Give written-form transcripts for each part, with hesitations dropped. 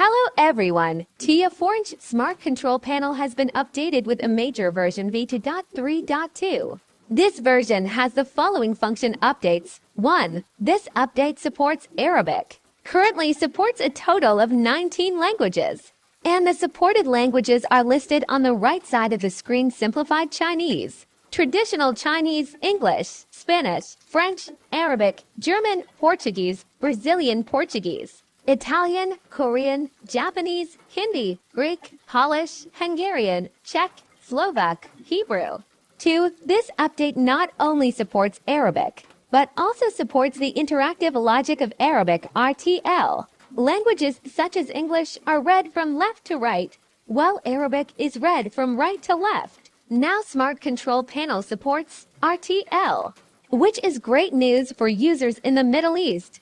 Hello everyone! Tuya 4-inch Smart Control Panel has been updated with a major version v2.3.2. This version has the following function updates. 1. This update supports Arabic. Currently supports a total of 19 languages. And the supported languages are listed on the right side of the screen: Simplified Chinese, Traditional Chinese, English, Spanish, French, Arabic, German, Portuguese, Brazilian Portuguese, Italian, Korean, Japanese, Hindi, Greek, Polish, Hungarian, Czech, Slovak, Hebrew. 2. This update not only supports Arabic, but also supports the interactive logic of Arabic (RTL). Languages such as English are read from left to right, while Arabic is read from right to left. Now Smart Control Panel supports RTL, which is great news for users in the Middle East.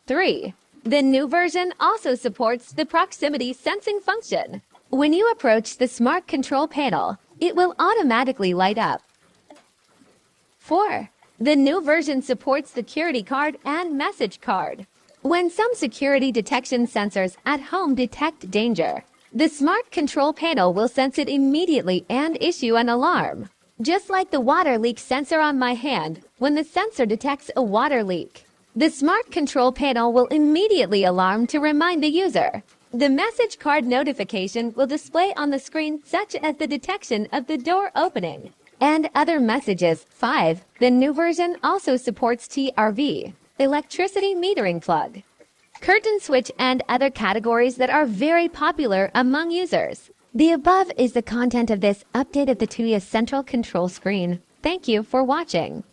Three. The new version also supports the proximity sensing function. When you approach the Smart Control Panel, it will automatically light up. 4. The new version supports security card and message card. When some security detection sensors at home detect danger, the Smart Control Panel will sense it immediately and issue an alarm. Just like the water leak sensor on my hand, when the sensor detects a water leak, the Smart Control Panel will immediately alarm to remind the user. The message card notification will display on the screen, such as the detection of the door opening and other messages. 5. The new version also supports TRV, electricity metering plug, curtain switch, and other categories that are very popular among users. The above is the content of this update of the Tuya Central Control Screen. Thank you for watching.